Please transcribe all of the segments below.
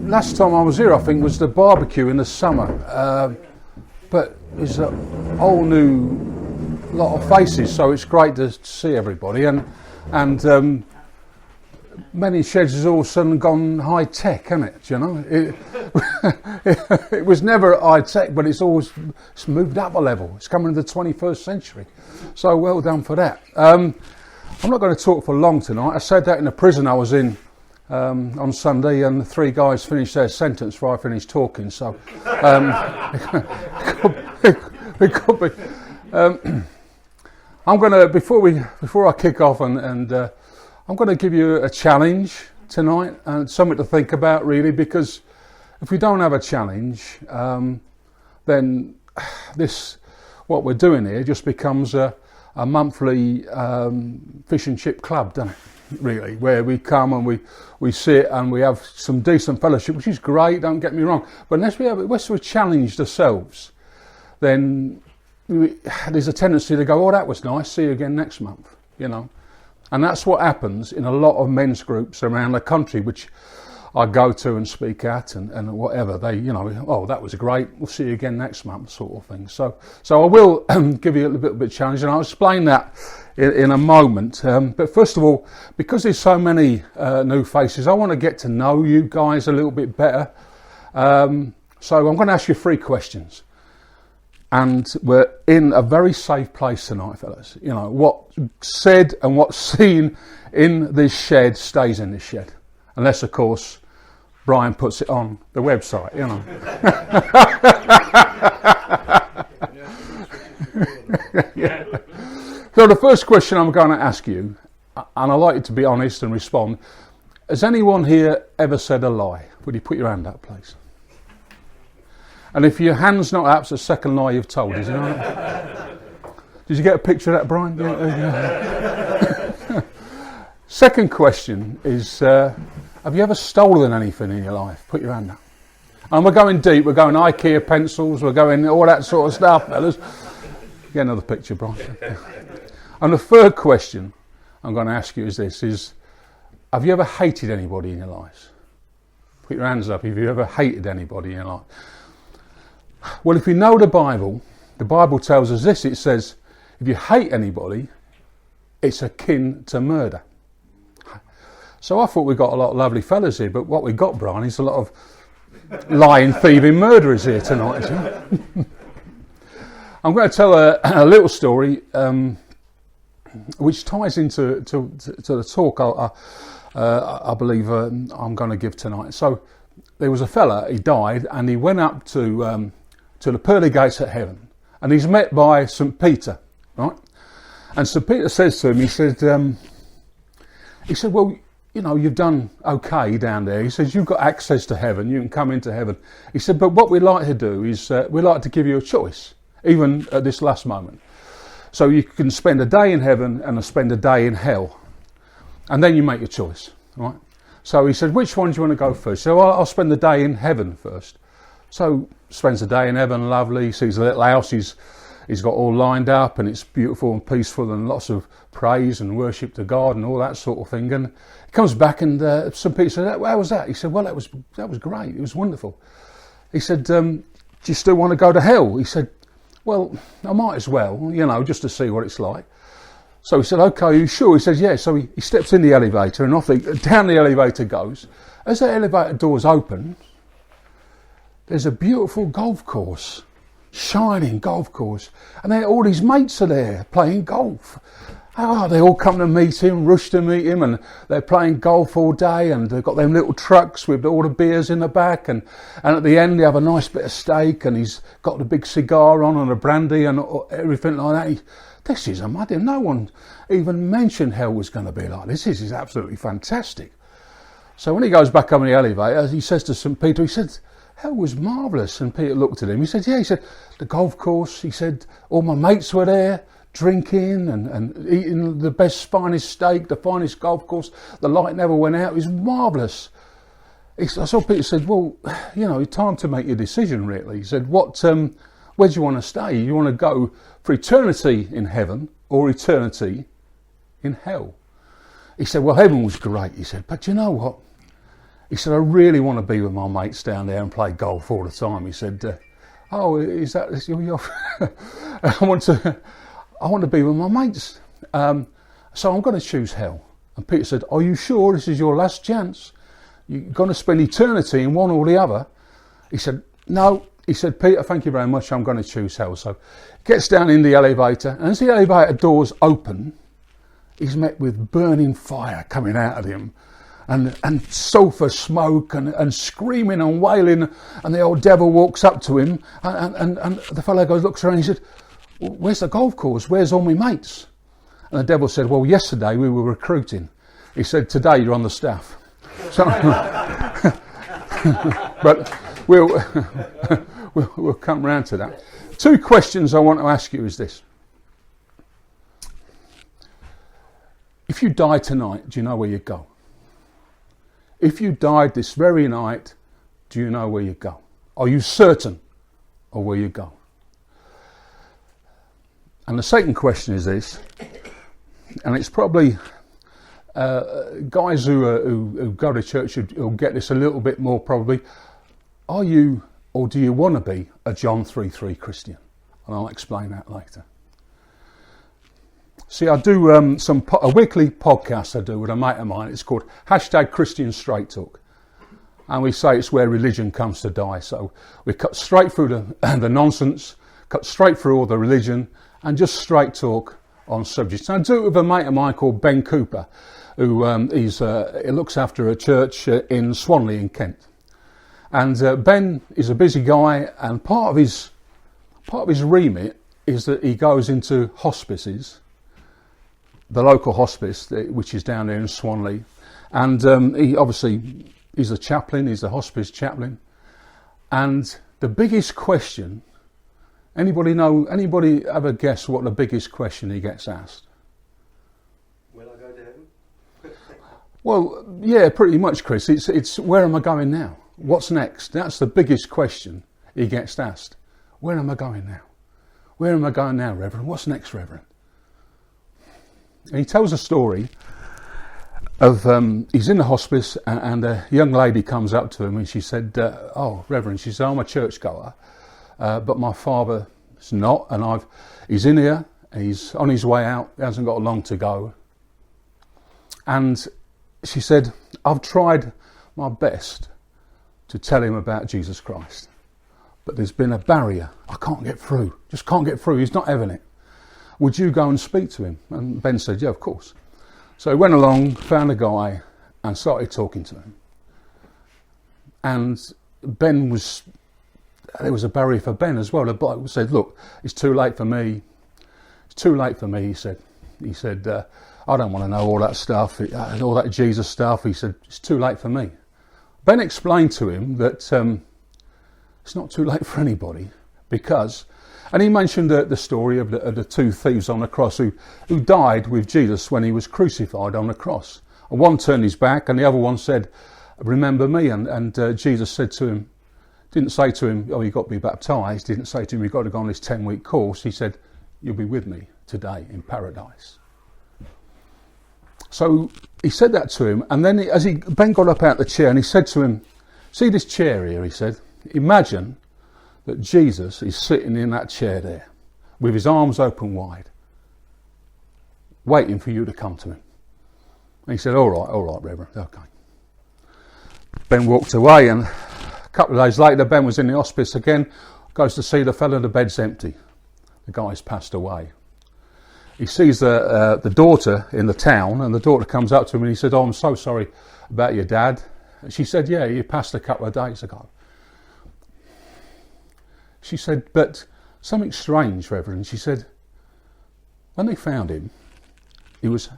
Last time I was here, I think, was the barbecue in the summer. But there's a whole new lot of faces, so it's great to see everybody. And many sheds has all of a sudden gone high tech, hasn't it? You know, it was never high tech, but it's moved up a level. It's coming to the 21st century. So well done for that. I'm not going to talk for long tonight. I said that in the prison I was in on Sunday, and the 3 guys finished their sentence before I finished talking. So it could be. I'm going to before I kick off and I'm going to give you a challenge tonight and something to think about, really, because if we don't have a challenge, then what we're doing here just becomes a monthly fish and chip club, doesn't it? Really, where we come and we sit and we have some decent fellowship, which is great. Don't get me wrong, but unless we're challenged ourselves, then there's a tendency to go, "Oh, that was nice. See you again next month," you know. And that's what happens in a lot of men's groups around the country, which I go to and speak at, and whatever. They, you know, "Oh, that was great. We'll see you again next month," sort of thing. So I will give you a little bit of challenge, and I'll explain that in a moment. But first of all, because there's so many new faces, I want to get to know you guys a little bit better. So I'm going to ask you 3 questions. And we're in a very safe place tonight, fellas. You know, what's said and what's seen in this shed stays in this shed. Unless, of course, Brian puts it on the website, you know. Yeah. So the first question I'm going to ask you, and I'd like you to be honest and respond, has anyone here ever said a lie? Would you put your hand up, please? And if your hand's not up, it's the second lie you've told, is it not? Did you get a picture of that, Brian? Yeah. Second question is, have you ever stolen anything in your life? Put your hand up. And we're going deep. We're going IKEA pencils. We're going all that sort of stuff, fellas. Get another picture, Brian. And the third question I'm going to ask you is this, have you ever hated anybody in your life? Put your hands up if you ever hated anybody in your life. Well, if you know the Bible tells us this. It says, if you hate anybody, it's akin to murder. So I thought we got a lot of lovely fellas here, but what we got, Brian, is a lot of lying, thieving murderers here tonight. I'm going to tell a little story which ties into the talk I believe I'm going to give tonight. So there was a fella, he died, and he went up to the pearly gates of heaven, and he's met by St. Peter, right? And St. Peter says to him, he said, well, you know, you've done okay down there. He says, you've got access to heaven, you can come into heaven. He said, but what we'd like to do is we'd like to give you a choice, even at this last moment. So you can spend a day in heaven and spend a day in hell, and then you make your choice, right? So he said, which one do you want to go first? So I'll spend the day in heaven first. So spends the day in heaven, lovely, sees a little house he's got all lined up, and it's beautiful and peaceful and lots of praise and worship to God and all that sort of thing. And he comes back and St. Peter said, how was that? He said, well, that was great, it was wonderful. He said, do you still want to go to hell? He said, well, I might as well, you know, just to see what it's like. So he said, okay, are you sure? He says, yeah. So he steps in the elevator, and down the elevator goes. As the elevator doors open, there's a beautiful golf course, shining golf course. And all his mates are there playing golf. Oh, they all come to meet him, rush to meet him, and they're playing golf all day, and they've got them little trucks with all the beers in the back, and at the end they have a nice bit of steak, and he's got the big cigar on and a brandy and everything like that. This is amazing. No one even mentioned hell was going to be like this. This is absolutely fantastic. So when he goes back up in the elevator, he says to St. Peter, he said, hell was marvellous. And Peter looked at him. He said, yeah. He said, the golf course. He said, all my mates were there, drinking and eating the best, finest steak, the finest golf course. The light never went out. It was marvellous. I saw Peter said, well, you know, it's time to make your decision, really. He said, where do you want to stay? You want to go for eternity in heaven or eternity in hell? He said, well, heaven was great. He said, but you know what? He said, I really want to be with my mates down there and play golf all the time. He said, oh, is that your I want to be with my mates. So I'm going to choose hell. And Peter said, are you sure this is your last chance? You're going to spend eternity in one or the other? He said, no. He said, Peter, thank you very much. I'm going to choose hell. So he gets down in the elevator, and as the elevator doors open, he's met with burning fire coming out of him, and sulphur smoke, and screaming and wailing. And the old devil walks up to him, and the fellow looks around. He said, where's the golf course? Where's all my mates? And the devil said, well, yesterday we were recruiting. He said, today you're on the staff. So, but we'll come round to that. 2 questions I want to ask you is this. If you die tonight, do you know where you go? If you died this very night, do you know where you go? Are you certain of where you go? And the second question is this, and it's probably guys who go to church who'll get this a little bit more probably. Are you, or do you want to be, a John 3:3 Christian? And I'll explain that later. See, I do a weekly podcast I do with a mate of mine. It's called #Christian Straight Talk. And we say it's where religion comes to die. So we cut straight through the nonsense, cut straight through all the religion, and just straight talk on subjects. And I do it with a mate of mine called Ben Cooper, who he looks after a church in Swanley in Kent. And Ben is a busy guy, and part of his remit is that he goes into hospices, the local hospice, which is down there in Swanley, and he's a chaplain, he's a hospice chaplain. And the biggest question, anybody ever guess what the biggest question he gets asked? Will I go to heaven? Well, yeah, pretty much, Chris. It's where am I going now? What's next? That's the biggest question he gets asked. Where am I going now? Where am I going now, Reverend? What's next, Reverend? And he tells a story of he's in the hospice, and a young lady comes up to him, and she said, oh, Reverend, she said, I'm a churchgoer, but my father's not, and he's in here, he's on his way out, he hasn't got long to go. And she said, I've tried my best to tell him about Jesus Christ, but there's been a barrier. I can't get through, just can't get through. He's not having it. Would you go and speak to him? And Ben said, yeah, of course. So he went along, found a guy, and started talking to him. And there was a barrier for Ben as well. The bloke said, look, it's too late for me. It's too late for me, he said. He said, I don't want to know all that stuff, all that Jesus stuff. He said, it's too late for me. Ben explained to him that it's not too late for anybody, because, and he mentioned the story of the 2 thieves on the cross who died with Jesus when he was crucified on the cross. And one turned his back, and the other one said, remember me. And Jesus said to him, didn't say to him, oh, you've got to be baptised. Didn't say to him, you've got to go on this 10-week course. He said, you'll be with me today in paradise. So he said that to him, and then Ben got up out of the chair and he said to him, see this chair here, he said, imagine that Jesus is sitting in that chair there with his arms open wide, waiting for you to come to him. And he said, all right, Reverend, okay. Ben walked away, and a couple of days later Ben was in the hospice again, goes to see the fellow, the bed's empty. The guy's passed away. He sees the daughter in the town, and the daughter comes up to him and he said, oh, I'm so sorry about your dad. And she said, yeah, he passed a couple of days ago. She said, but something strange, Reverend. She said, when they found him, he was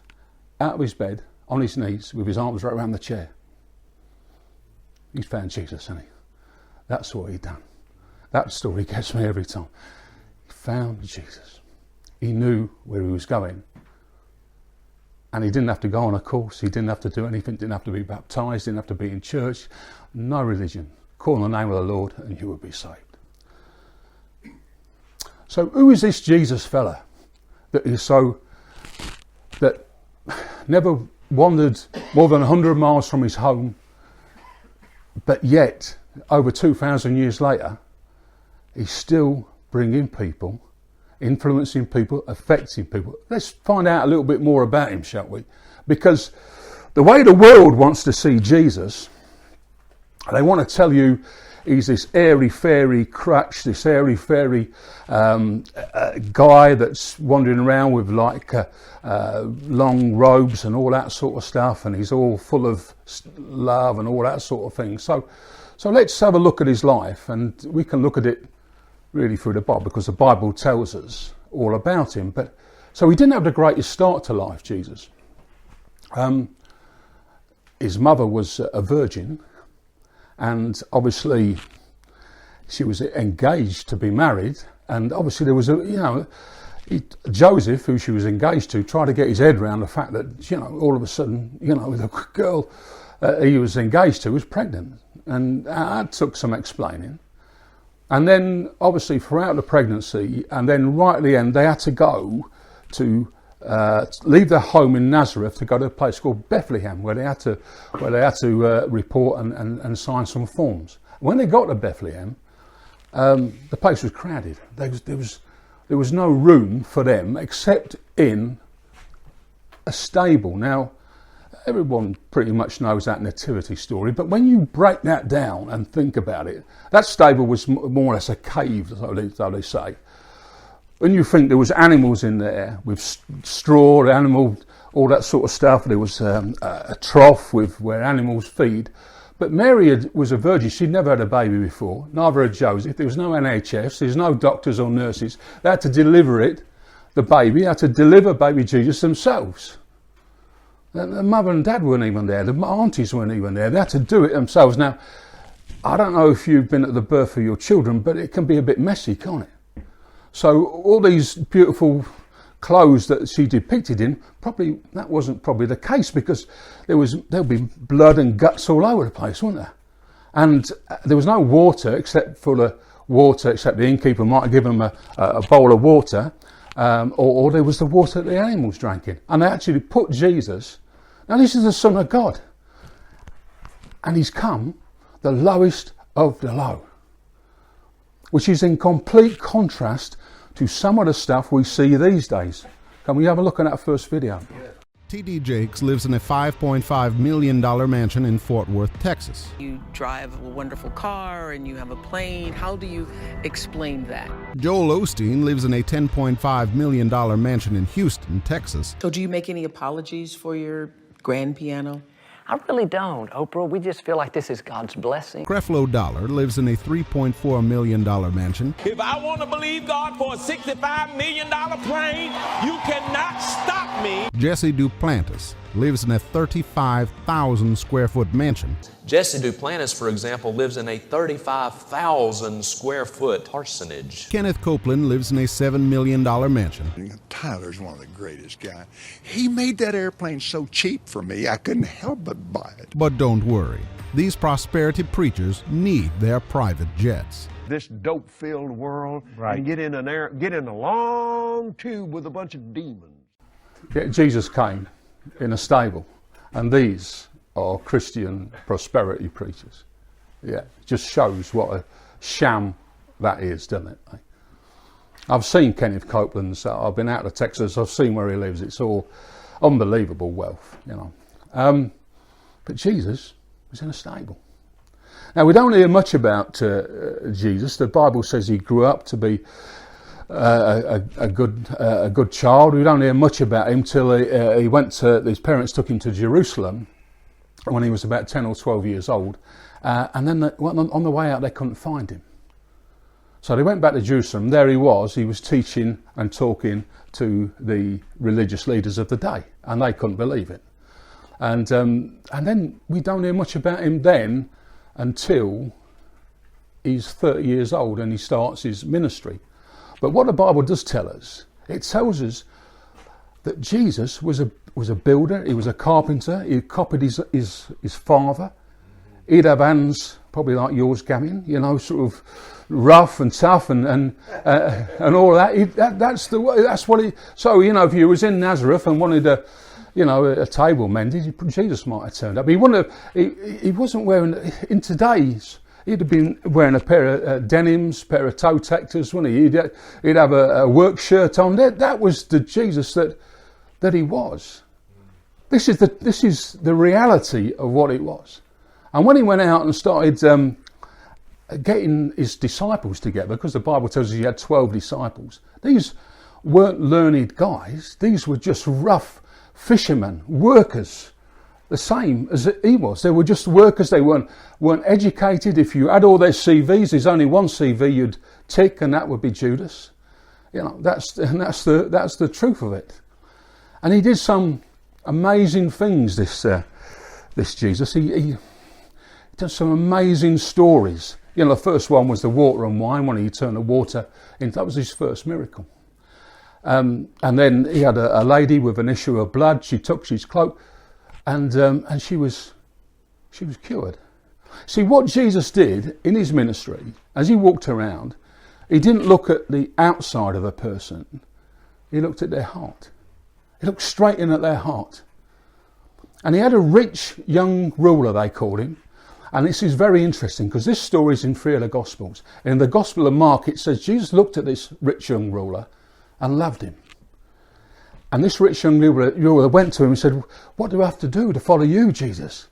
out of his bed, on his knees, with his arms right around the chair. He'd found Jesus, hasn't he? That's what he'd done. That story gets me every time. He found Jesus. He knew where he was going. And he didn't have to go on a course. He didn't have to do anything. Didn't have to be baptised. Didn't have to be in church. No religion. Call on the name of the Lord and you will be saved. So who is this Jesus fella that never wandered more than 100 miles from his home, But yet, over 2,000 years later, he's still bringing people, influencing people, affecting people. Let's find out a little bit more about him, shall we? Because the way the world wants to see Jesus, they want to tell you he's this airy-fairy crutch, this airy-fairy guy that's wandering around with like long robes and all that sort of stuff, and he's all full of love and all that sort of thing. So let's have a look at his life, and we can look at it really through the Bible, because the Bible tells us all about him. But so he didn't have the greatest start to life, Jesus. His mother was a virgin, and obviously she was engaged to be married, and obviously there was Joseph, who she was engaged to, tried to get his head around the fact that, all of a sudden, the girl he was engaged to was pregnant, and that took some explaining. And then obviously throughout the pregnancy, and then right at the end, they had to go to leave their home in Nazareth to go to a place called Bethlehem, where they had to report and sign some forms. When they got to Bethlehem, the place was crowded. There was no room for them except in a stable. Now, everyone pretty much knows that nativity story, but when you break that down and think about it, that stable was more or less a cave, so they say. When you think there was animals in there with straw, all that sort of stuff, there was a trough where animals feed. But Mary was a virgin. She'd never had a baby before, neither had Joseph. There was no NHS, there's no doctors or nurses. They had to deliver the baby, they had to deliver baby Jesus themselves. The mother and dad weren't even there, the aunties weren't even there. They had to do it themselves. Now, I don't know if you've been at the birth of your children, but it can be a bit messy, can't it? So all these beautiful clothes that she depicted in, that wasn't probably the case, because there'll be blood and guts all over the place, wouldn't there? And there was no water except the innkeeper might have given them a bowl of water, or there was the water that the animals drank in. And they actually put Jesus. Now this is the Son of God, and he's come the lowest of the low, which is in complete contrast to some of the stuff we see these days. Can we have a look at that first video? Yeah. T.D. Jakes lives in a $5.5 million mansion in Fort Worth, Texas. You drive a wonderful car and you have a plane. How do you explain that? Joel Osteen lives in a $10.5 million mansion in Houston, Texas. So do you make any apologies for your grand piano? I really don't, Oprah. We just feel like this is God's blessing. Creflo Dollar lives in a $3.4 million mansion. If I want to believe God for a $65 million plane, you cannot stop me. Jesse Duplantis lives in a 35,000 square foot mansion. Jesse Duplantis, for example, lives in a 35,000 square foot parsonage. Kenneth Copeland lives in a $7 million mansion. Tyler's one of the greatest guys. He made that airplane so cheap for me, I couldn't help but buy it. But don't worry, these prosperity preachers need their private jets. This dope-filled world, and get in a long tube with a bunch of demons. Yeah, Jesus came in a stable, and these are Christian prosperity preachers. Yeah, just shows what a sham that is, doesn't it? I've seen Kenneth Copeland's. I've been out to Texas. I've seen where he lives. It's all unbelievable wealth, But Jesus was in a stable. Now, we don't hear much about Jesus. The Bible says he grew up to be a good child. We don't hear much about him till he went to, his parents took him to Jerusalem when he was about 10 or 12 years old, and then on the way out they couldn't find him. So they went back to Jerusalem. There he was teaching and talking to the religious leaders of the day, and they couldn't believe it. And then we don't hear much about him then until he's 30 years old and he starts his ministry. But what the Bible does tell us, it tells us that Jesus was a builder, he was a carpenter, he copied his father. He'd have hands probably like yours, Gavin, sort of rough and tough and all of that. That's what he. So if you was in Nazareth and wanted to, you know, a table mended, Jesus might have turned up. He wasn't wearing, in today's, he'd have been wearing a pair of denims, pair of toe tactors, wouldn't he? He'd have a work shirt on. That was the Jesus that he was. This is the reality of what it was. And when he went out and started getting his disciples together, because the Bible tells us he had 12 disciples, these weren't learned guys. These were just rough fishermen, workers, the same as he was. They were just workers. They weren't educated. If you had all their CVs, there's only one CV you'd tick, and that would be Judas. You know, that's the truth of it. And he did some amazing things. This Jesus, he did some amazing stories. You know, the first one was the water and wine, when he turned the water into. That was his first miracle. And then he had a lady with an issue of blood. She took his cloak, and she was cured. See, what Jesus did in his ministry, as he walked around, he didn't look at the outside of a person. He looked at their heart. He looked straight in at their heart. And he had a rich young ruler, they called him. And this is very interesting, because this story is in 3 of the Gospels. In the Gospel of Mark, it says Jesus looked at this rich young ruler and loved him. And this rich young ruler went to him and said, "What do I have to do to follow you, Jesus?"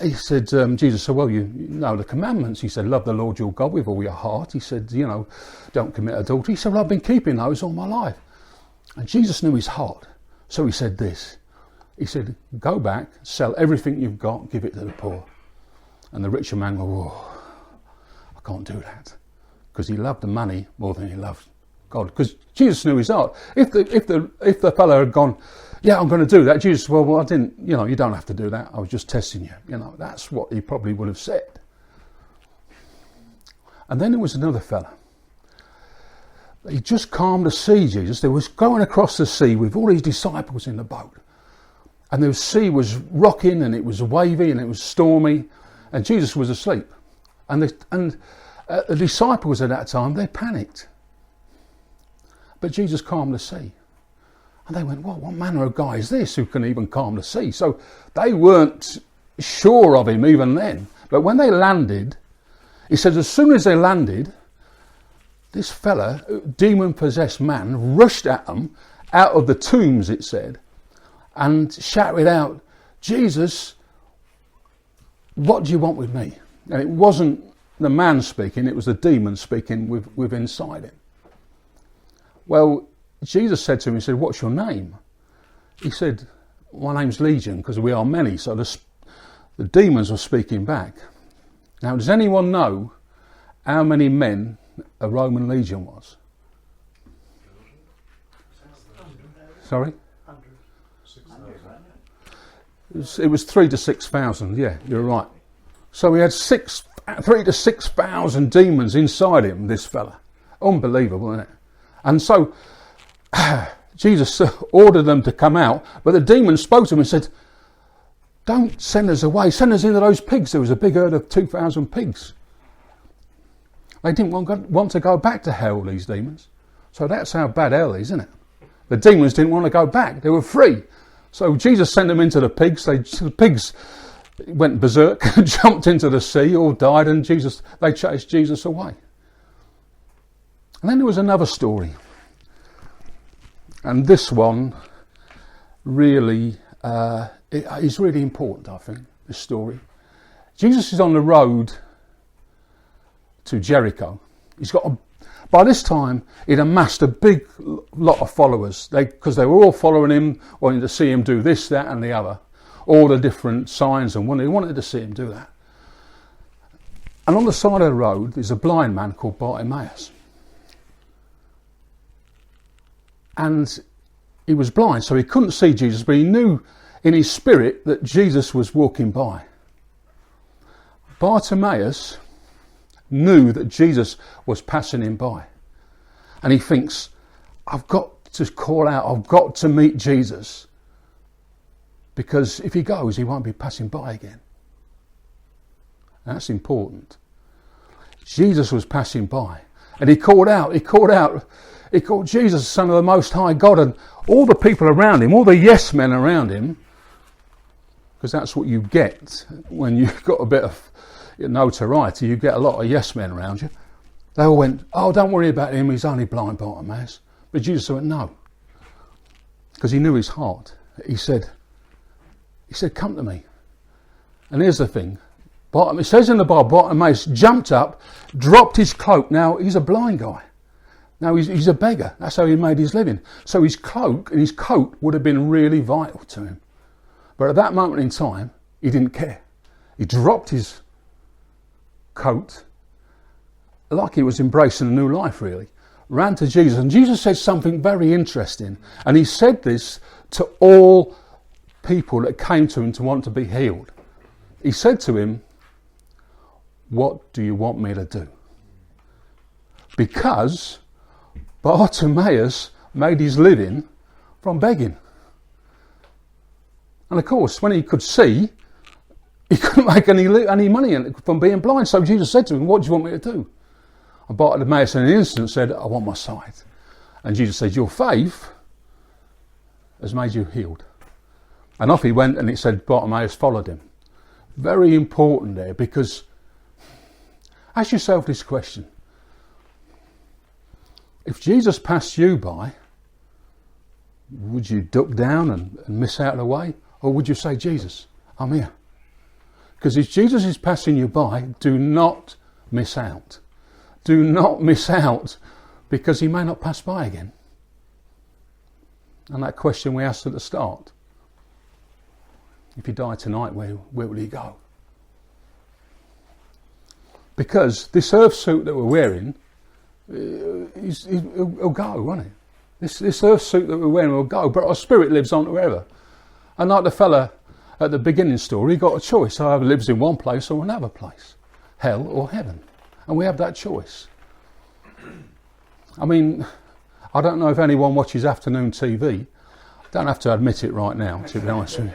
He said, Jesus said, "Well, you know the commandments." He said, "Love the Lord your God with all your heart." He said, "You know, don't commit adultery." He said, "Well, I've been keeping those all my life." And Jesus knew his heart. So he said this. He said, "Go back, sell everything you've got, give it to the poor." And the richer man goes, "Oh, I can't do that." Because he loved the money more than he loved God. Because Jesus knew his heart. If the fellow had gone, "Yeah, I'm going to do that," Jesus, well, I didn't, you know, "You don't have to do that. I was just testing you." You know, that's what he probably would have said. And then there was another fella. He just calmed the sea, Jesus. They was going across the sea with all his disciples in the boat. And the sea was rocking, and it was wavy, and it was stormy, and Jesus was asleep. And the disciples at that time, they panicked. But Jesus calmed the sea. And they went, "Well, what manner of guy is this who can even calm the sea?" So they weren't sure of him even then. But when they landed, he says, as soon as they landed, this fella, demon-possessed man, rushed at them out of the tombs, it said, and shouted out, "Jesus, what do you want with me?" And it wasn't the man speaking, it was the demon speaking with inside him. Well, Jesus said to him, he said, "What's your name?" He said, "My name's Legion, because we are many." So the demons were speaking back. Now, does anyone know how many men a Roman legion was? Sorry? It was 3,000 to 6,000. Yeah, you're right. So he had 3,000 to 6,000 demons inside him, this fella. Unbelievable, isn't it? And so Jesus ordered them to come out, but the demons spoke to him and said, "Don't send us away. Send us into those pigs." There was a big herd of 2,000 pigs. They didn't want to go back to hell, these demons. So that's how bad hell is, isn't it? The demons didn't want to go back. They were free. So Jesus sent them into the pigs. The pigs went berserk, jumped into the sea, all died, and they chased Jesus away. And then there was another story. And this one really is really important, I think, this story. Jesus is on the road to Jericho. By this time, he'd amassed a big lot of followers, because they were all following him, wanting to see him do this, that and the other. All the different signs and wonders. They wanted to see him do that. And on the side of the road, there's a blind man called Bartimaeus. And he was blind, so he couldn't see Jesus, but he knew in his spirit that Jesus was walking by. Bartimaeus knew that Jesus was passing him by. And he thinks, "I've got to call out, I've got to meet Jesus. Because if he goes, he won't be passing by again." And that's important. Jesus was passing by. And he called Jesus, Son of the Most High God, and all the people around him, all the yes men around him, because that's what you get when you've got a bit of notoriety, you get a lot of yes men around you. They all went, oh, don't worry about him, he's only blind Bartimaeus. But Jesus went, no, because he knew his heart. He said, come to me. And here's the thing, it says in the Bible, Bartimaeus jumped up, dropped his cloak. Now, he's a blind guy. Now, he's a beggar. That's how he made his living. So his cloak and his coat would have been really vital to him. But at that moment in time, he didn't care. He dropped his coat, like he was embracing a new life, really. Ran to Jesus. And Jesus said something very interesting. And he said this to all people that came to him to want to be healed. He said to him, what do you want me to do? Because Bartimaeus made his living from begging. And of course, when he could see, he couldn't make any money from being blind. So Jesus said to him, what do you want me to do? And Bartimaeus in an instant said, I want my sight. And Jesus said, your faith has made you healed. And off he went, and it said Bartimaeus followed him. Very important there, because ask yourself this question. If Jesus passed you by, would you duck down and miss out of the way? Or would you say, Jesus, I'm here? Because if Jesus is passing you by, do not miss out. Do not miss out, because he may not pass by again. And that question we asked at the start. If he died tonight, where will he go? Because this earth suit that we're wearing, he'll go, won't it? This earth suit that we're wearing will go, but our spirit lives on forever. And like the fella at the beginning story, he got a choice. Either lives in one place or another place, hell or heaven. And we have that choice. I mean, I don't know if anyone watches afternoon TV. I don't have to admit it right now, to be honest with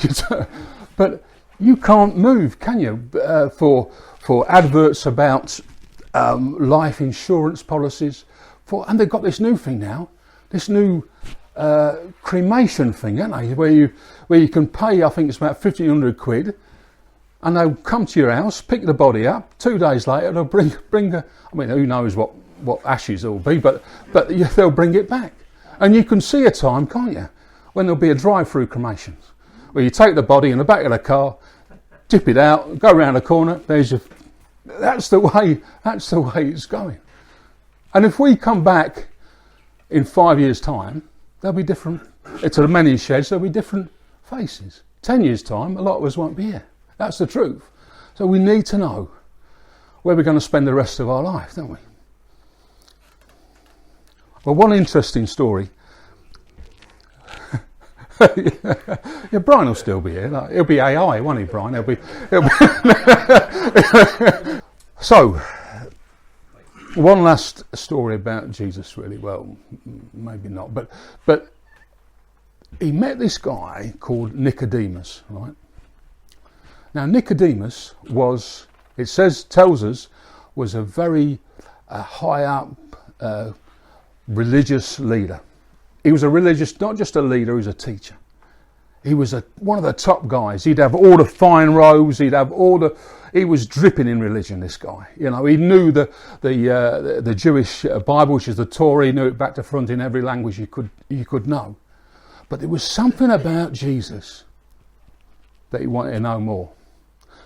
you. But you can't move, can you, for adverts about life insurance policies. And they've got this new thing now, this new cremation thing, haven't they, where you can pay, I think it's about 1,500 quid, and they'll come to your house, pick the body up. 2 days later, they'll bring I mean, who knows what ashes there will be, but they'll bring it back. And you can see a time, can't you, when there'll be a drive-through cremations, where you take the body in the back of the car, dip it out, go around the corner. That's the way it's going. And if we come back in 5 years' time, there'll be different. To the many sheds, there'll be different faces. 10 years' time, a lot of us won't be here. That's the truth. So we need to know where we're going to spend the rest of our life, don't we? Well, one interesting story. Yeah, Brian will still be here. He'll be AI, won't he, Brian? He'll be So, one last story about Jesus, really. Well, maybe not, but he met this guy called Nicodemus, right? Now, Nicodemus was, tells us, was a very high up religious leader. He was not just a leader, he was a teacher. He was one of the top guys. He'd have all the fine robes. He was dripping in religion, this guy. You know, he knew the Jewish Bible, which is the Torah. He knew it back to front in every language you could know. But there was something about Jesus that he wanted to know more.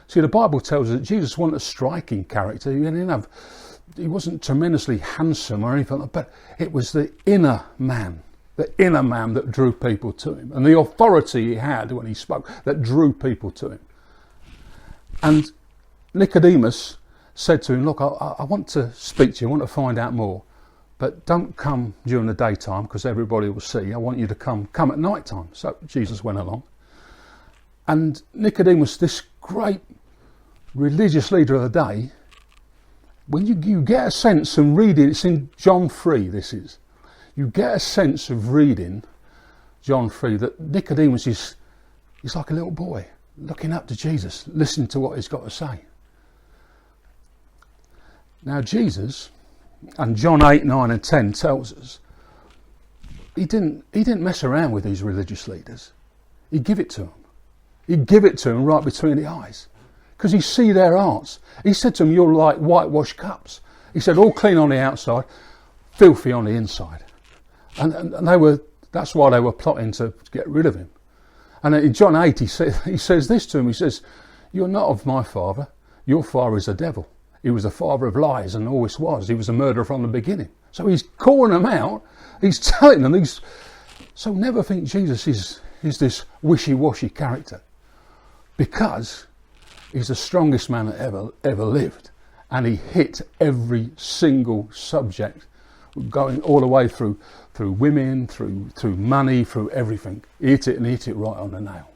See, the Bible tells us that Jesus wasn't a striking character. He wasn't tremendously handsome or anything like that, but it was the inner man that drew people to him, and the authority he had when he spoke that drew people to him. And Nicodemus said to him, look, I want to speak to you, I want to find out more, but don't come during the daytime because everybody will see. I want you to come at night time. So Jesus went along. And Nicodemus, this great religious leader of the day, when you get a sense and reading, it's in John 3, this is. You get a sense of reading John 3 that Nicodemus is like a little boy looking up to Jesus, listening to what he's got to say. Now Jesus, and John 8, 9 and 10 tells us, he didn't mess around with these religious leaders. He'd give it to them. He'd give it to them right between the eyes. Because he see their hearts. He said to them, you're like whitewashed cups. He said, all clean on the outside, filthy on the inside. And that's why they were plotting to get rid of him. And in John 8, he says this to him. He says, you're not of my father. Your father is the devil. He was the father of lies and always was. He was a murderer from the beginning. So he's calling them out. He's telling them. So never think Jesus is this wishy-washy character. Because he's the strongest man that ever lived. And he hit every single subject, going all the way through women, through money, through everything. He hit it right on the nail.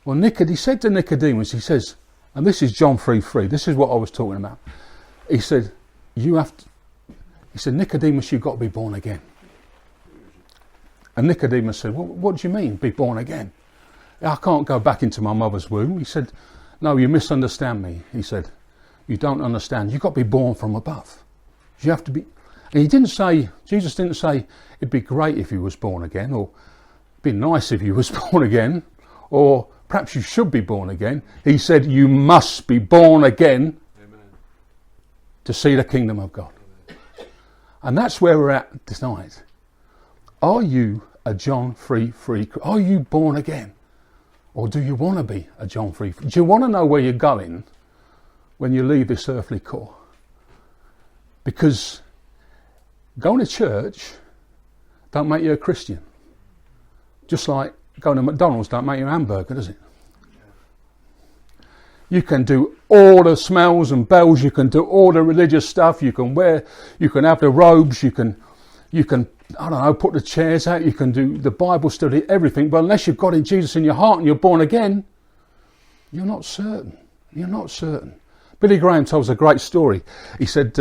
Well, he said to Nicodemus, he says, and this is John 3:3, this is what I was talking about. He said, Nicodemus, you've got to be born again. And Nicodemus said, well, what do you mean, be born again? I can't go back into my mother's womb. He said, no, you misunderstand me. He said, you don't understand. You've got to be born from above. You have to be. And Jesus didn't say, it'd be great if you was born again, or it'd be nice if you was born again, or perhaps you should be born again. He said, you must be born again. Amen. To see the kingdom of God. Amen. And that's where we're at tonight. Are you a John 3:3? Are you born again? Or do you want to be a John 3? Do you want to know where you're going when you leave this earthly core? Because going to church don't make you a Christian. Just like going to McDonald's don't make you a hamburger, does it? You can do all the smells and bells, you can do all the religious stuff, you can have the robes, you can, I don't know, put the chairs out, you can do the Bible study, everything, but unless you've got in Jesus in your heart and you're born again, you're not certain. You're not certain. Billy Graham tells a great story. He said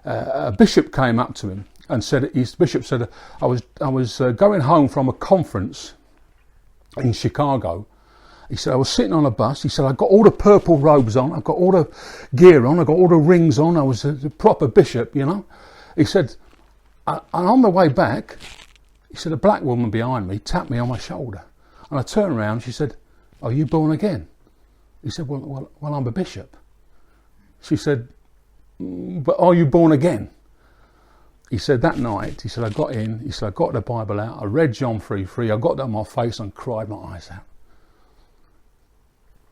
a bishop came up to him and said, I was going home from a conference in Chicago. He said, I was sitting on a bus. He said, I got all the purple robes on. I've got all the gear on. I got all the rings on. I was a proper bishop, you know. He said, and on the way back, he said, a black woman behind me tapped me on my shoulder. And I turned around. She said, are you born again? He said, well, I'm a bishop. She said, but are you born again? He said, that night, he said, I got in. He said, I got the Bible out. I read John 3:3. I got that on my face and cried my eyes out.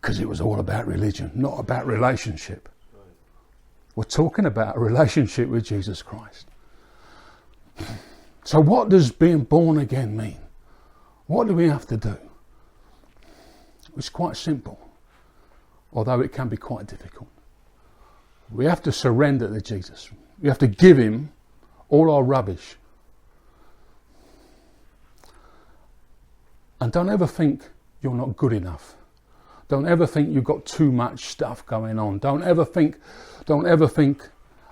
Because it was all about religion, not about relationship. We're talking about a relationship with Jesus Christ. So what does being born again mean? What do we have to do? It's quite simple, although it can be quite difficult. We have to surrender to Jesus. We have to give him all our rubbish. And don't ever think you're not good enough. Don't ever think you've got too much stuff going on. Don't ever think,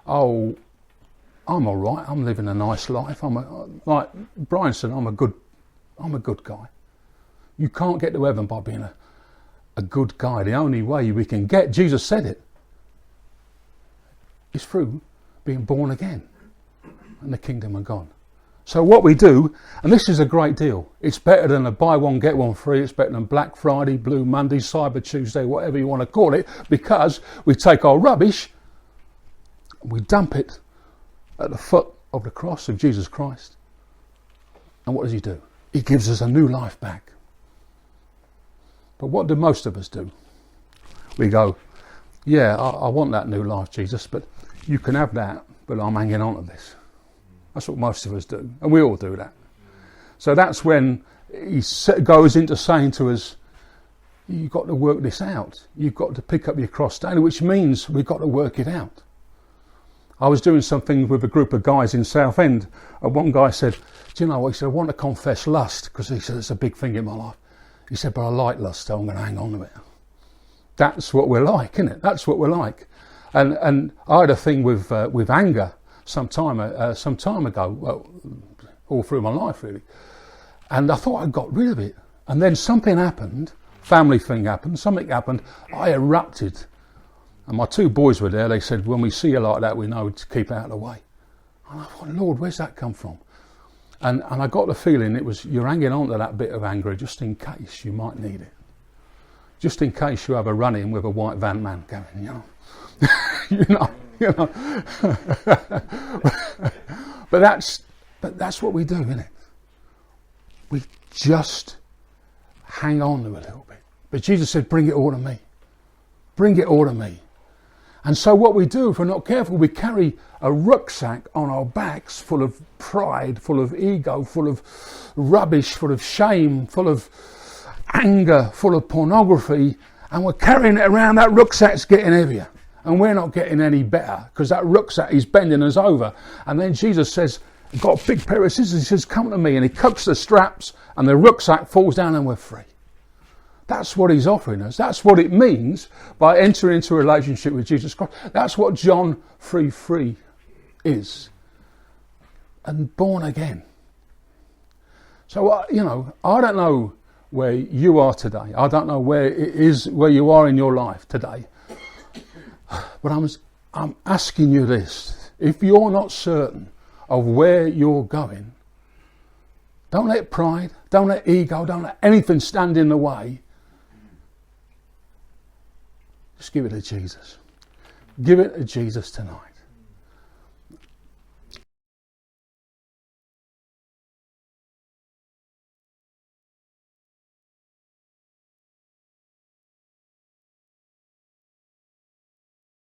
oh, I'm all right. I'm living a nice life. Like Brian said, I'm a good guy. You can't get to heaven by being a good guy. The only way we can get, Jesus said it, is through being born again in the kingdom of God. So what we do, and this is a great deal, it's better than a buy one get one free, it's better than Black Friday, Blue Monday, Cyber Tuesday, whatever you want to call it, because we take our rubbish, we dump it at the foot of the cross of Jesus Christ. And what does he do? He gives us a new life back. But what do most of us do? We go, yeah, I want that new life, Jesus, but you can have that, but I'm hanging on to this. That's what most of us do, and we all do that. So that's when he goes into saying to us, you've got to work this out. You've got to pick up your cross daily, which means we've got to work it out. I was doing something with a group of guys in Southend, and one guy said, do you know what? He said, I want to confess lust, because he said, it's a big thing in my life. He said, but I like lust, so I'm going to hang on to it. That's what we're like, isn't it? That's what we're like. And I had a thing with anger some time ago, well, all through my life really, and I thought I got rid of it, and then something happened, family thing happened, something happened, I erupted And my two boys were there. They said, when we see you like that, we know to keep out of the way. And I thought, Lord, where's that come from? And I got the feeling it was, you're hanging on to that bit of anger just in case you might need it. Just in case you have a run-in with a white van man going, you know. you know. But that's what we do, isn't it? We just hang on to a little bit. But Jesus said, bring it all to me. Bring it all to me. And so what we do, if we're not careful, we carry a rucksack on our backs full of pride, full of ego, full of rubbish, full of shame, full of anger, full of pornography, and we're carrying it around. That rucksack's getting heavier, and we're not getting any better because that rucksack is bending us over. And then Jesus says, got a big pair of scissors, he says, come to me, and he cuts the straps and the rucksack falls down and we're free. That's what he's offering us. That's what it means by entering into a relationship with Jesus Christ. That's what John 3:3 is. And born again. So, I don't know where you are today. I don't know where it is, where you are in your life today. But I'm asking you this. If you're not certain of where you're going, don't let pride, don't let ego, don't let anything stand in the way. Just give it to Jesus. Give it to Jesus tonight.